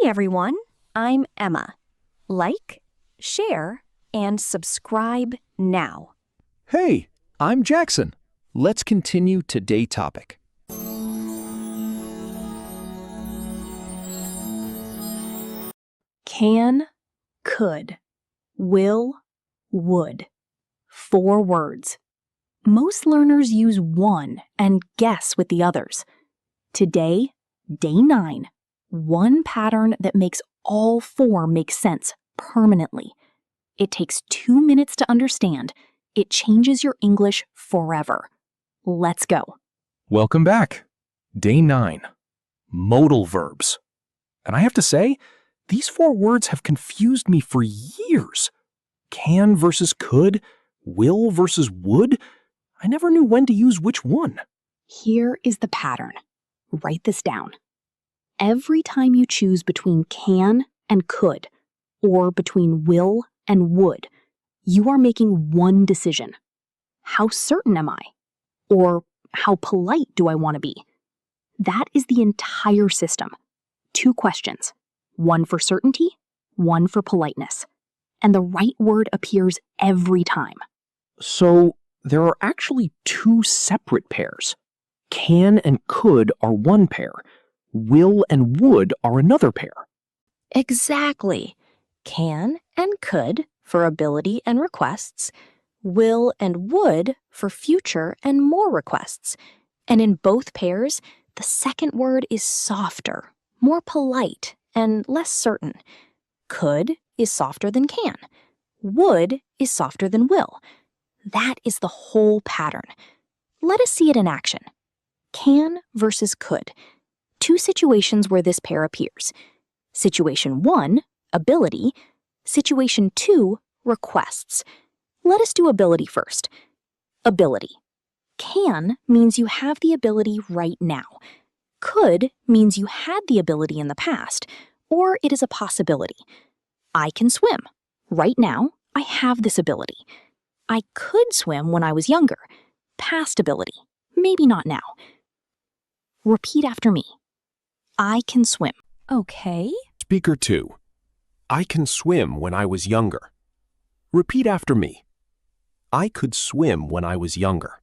everyone, I'm Emma. Like, share, and subscribe now. Hey, I'm Jackson. Let's continue today's topic. Can, could, will, would. 4 words. Most learners use one and guess with the others. Today, day 9, one pattern that makes all 4 make sense permanently. It takes 2 minutes to understand. It changes your English forever. Let's go. Welcome back. Day 9. Modal verbs. And I have to say, these 4 words have confused me for years. Can versus could, will versus would. I never knew when to use which one. Here is the pattern. Write this down. Every time you choose between can and could, or between will and would, you are making one decision. How certain am I? Or how polite do I want to be? That is the entire system. 2 questions. One for certainty, one for politeness. And the right word appears every time. So there are actually 2 separate pairs. Can and could are one pair. Will and would are another pair. Exactly. Can and could for ability and requests, will and would for future and more requests. And in both pairs, the second word is softer, more polite, and less certain. Could is softer than can. Would is softer than will. That is the whole pattern. Let us see it in action. Can versus could. 2 situations where this pair appears. Situation 1, ability. Situation 2, requests. Let us do ability first. Ability. Can means you have the ability right now. Could means you had the ability in the past, or it is a possibility. I can swim. Right now, I have this ability. I could swim when I was younger. Past ability. Maybe not now. Repeat after me. I can swim. Okay. Speaker 2. I can swim when I was younger. Repeat after me. I could swim when I was younger.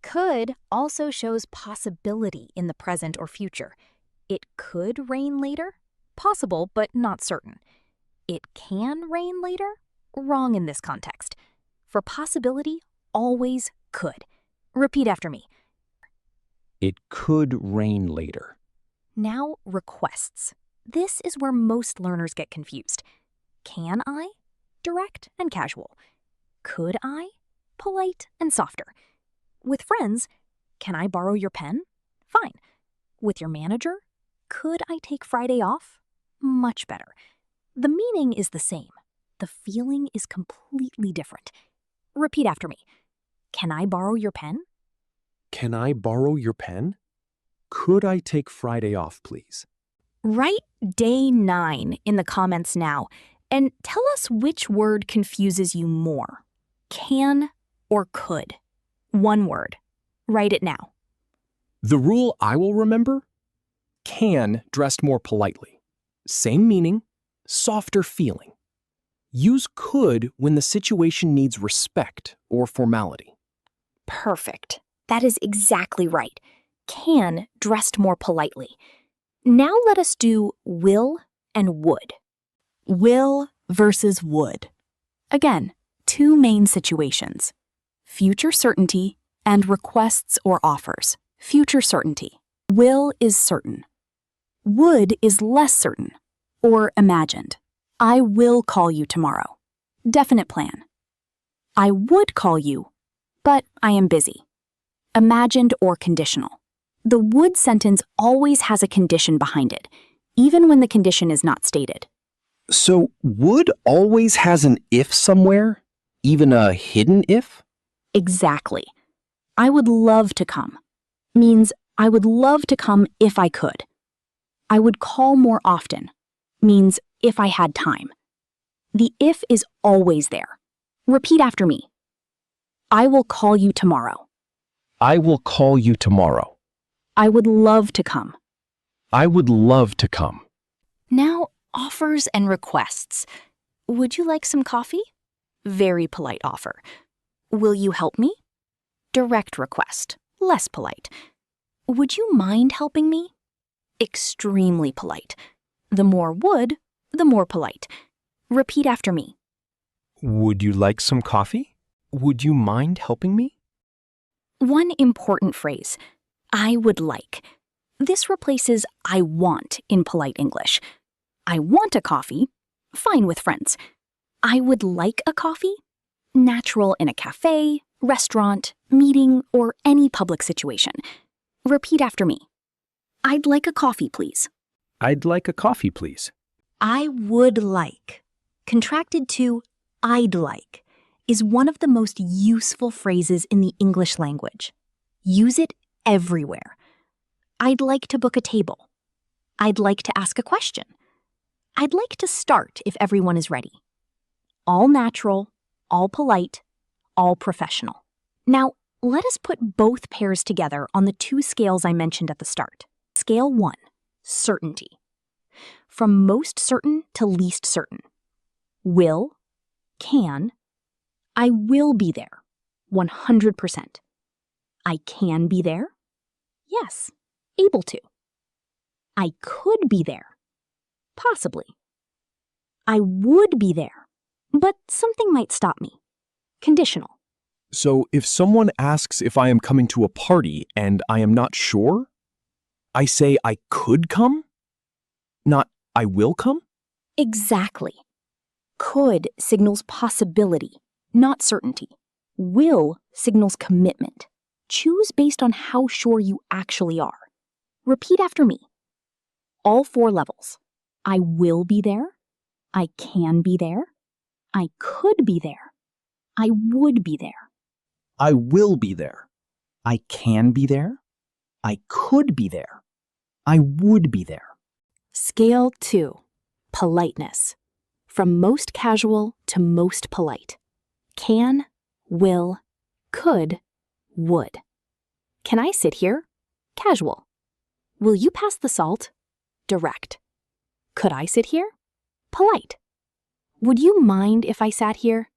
Could also shows possibility in the present or future. It could rain later. Possible, but not certain. It can rain later. Wrong in this context. For possibility, always could. Repeat after me. It could rain later. Now, requests. This is where most learners get confused. Can I? Direct and casual. Could I? Polite and softer. With friends, can I borrow your pen? Fine. With your manager, could I take Friday off? Much better. The meaning is the same. The feeling is completely different. Repeat after me. Can I borrow your pen? Can I borrow your pen? Could I take Friday off, please? Write day 9 in the comments now and tell us which word confuses you more. Can or could? One word. Write it now. The rule I will remember? Can dressed more politely. Same meaning, softer feeling. Use could when the situation needs respect or formality. Perfect. That is exactly right. Can dressed more politely. Now let us do will and would. Will versus would. Again, 2 main situations. Future certainty and requests or offers. Future certainty. Will is certain. Would is less certain or imagined. I will call you tomorrow. Definite plan. I would call you, but I am busy. Imagined or conditional. The would sentence always has a condition behind it, even when the condition is not stated. So would always has an if somewhere? Even a hidden if? Exactly. I would love to come means I would love to come if I could. I would call more often means if I had time. The if is always there. Repeat after me. I will call you tomorrow. I will call you tomorrow. I would love to come. I would love to come. Now, Offers and requests. Would you like some coffee? Very polite offer. Will you help me? Direct request. Less polite. Would you mind helping me? Extremely polite. The more would, the more polite. Repeat after me. Would you like some coffee? Would you mind helping me? One important phrase. I would like. This replaces I want in polite English. I want a coffee. Fine with friends. I would like a coffee. Natural in a cafe, restaurant, meeting, or any public situation. Repeat after me. I'd like a coffee, please. I'd like a coffee, please. I would like, contracted to I'd like, is one of the most useful phrases in the English language. Use it everywhere. I'd like to book a table. I'd like to ask a question. I'd like to start if everyone is ready. All natural, all polite, all professional. Now, let us put both pairs together on the two scales I mentioned at the start. Scale 1, certainty. From most certain to least certain. Will, can, I will be there, 100%. I can be there? Yes, able to. I could be there. Possibly. I would be there, but something might stop me. Conditional. So if someone asks if I am coming to a party and I am not sure, I say I could come, not I will come? Exactly. Could signals possibility, not certainty. Will signals commitment. Choose based on how sure you actually are. Repeat after me. All 4 levels. I will be there. I can be there. I could be there. I would be there. I will be there. I can be there. I could be there. I would be there. Scale 2. Politeness. From most casual to most polite. Can, will, could, would. Can I sit here? Casual. Will you pass the salt? Direct. Could I sit here? Polite. Would you mind if I sat here?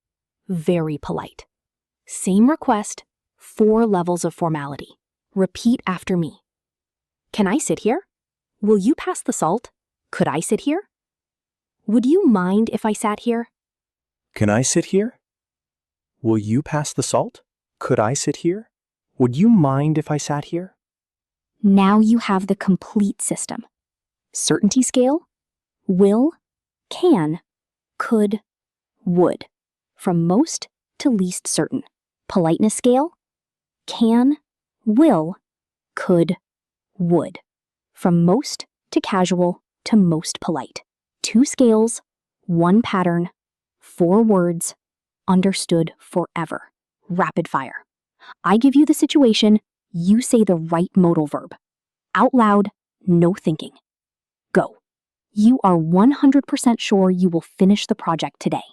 Very polite. Same request, 4 levels of formality. Repeat after me. Can I sit here? Will you pass the salt? Could I sit here? Would you mind if I sat here? Can I sit here? Will you pass the salt? Could I sit here? Would you mind if I sat here? Now you have the complete system. Certainty scale, will, can, could, would. From most to least certain. Politeness scale, can, will, could, would. From most to casual to most polite. 2 scales, 1 pattern, 4 words, understood forever. Rapid fire. I give you the situation, you say the right modal verb. Out loud, no thinking. Go. You are 100% sure you will finish the project today.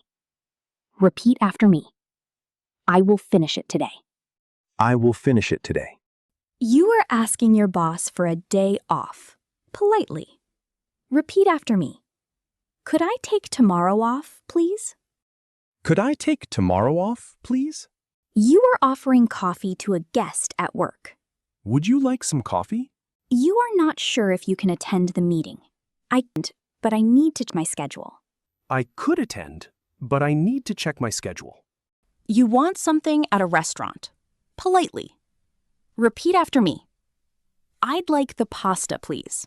Repeat after me. I will finish it today. I will finish it today. You are asking your boss for a day off, politely. Repeat after me. Could I take tomorrow off, please? Could I take tomorrow off, please? You are offering coffee to a guest at work. Would you like some coffee? You are not sure if you can attend the meeting. But I need to check my schedule. I could attend, but I need to check my schedule. You want something at a restaurant, politely. Repeat after me. I'd like the pasta, please.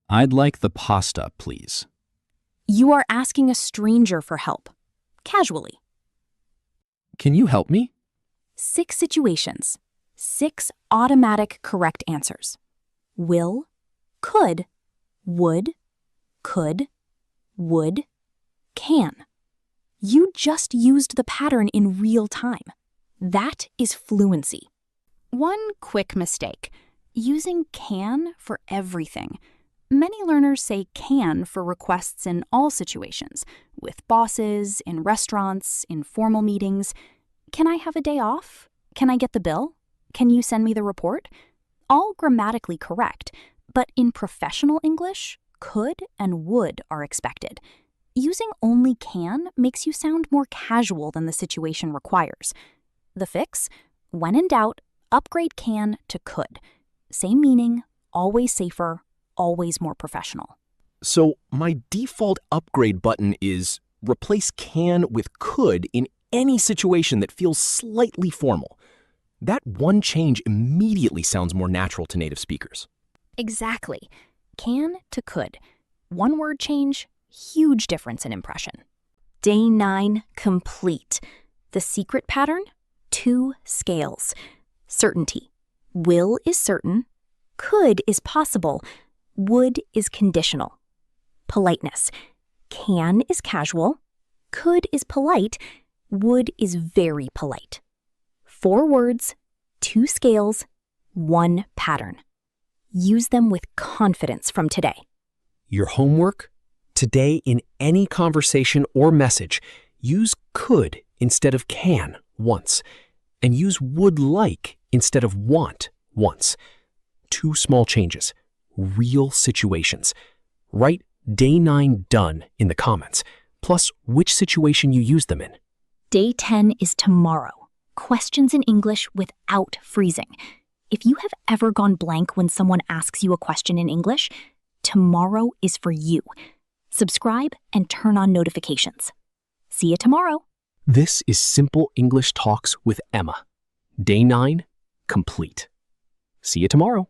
I'd like the pasta, please. You are asking a stranger for help, casually. Can you help me? 6 situations, 6 automatic correct answers. Will, could, would, could, would, can. You just used the pattern in real time. That is fluency. One quick mistake, using can for everything. Many learners say can for requests in all situations, with bosses, in restaurants, in formal meetings. Can I have a day off? Can I get the bill? Can you send me the report? All grammatically correct, but in professional English, could and would are expected. Using only can makes you sound more casual than the situation requires. The fix? When in doubt, upgrade can to could. Same meaning, always safer, always more professional. So my default upgrade button is replace can with could in any situation that feels slightly formal. That one change immediately sounds more natural to native speakers. Exactly. Can to could. One word change, huge difference in impression. Day 9, complete. The secret pattern? 2 scales. Certainty. Will is certain. Could is possible. Would is conditional. Politeness. Can is casual. Could is polite. Would is very polite. 4 words, 2 scales, 1 pattern. Use them with confidence from today. Your homework? Today, in any conversation or message, use could instead of can once, and use would like instead of want once. 2 small changes, real situations. Write Day 9 done in the comments, plus which situation you use them in. Day 10 is tomorrow. Questions in English without freezing. If you have ever gone blank when someone asks you a question in English, tomorrow is for you. Subscribe and turn on notifications. See you tomorrow. This is Simple English Talks with Emma. Day 9, complete. See you tomorrow.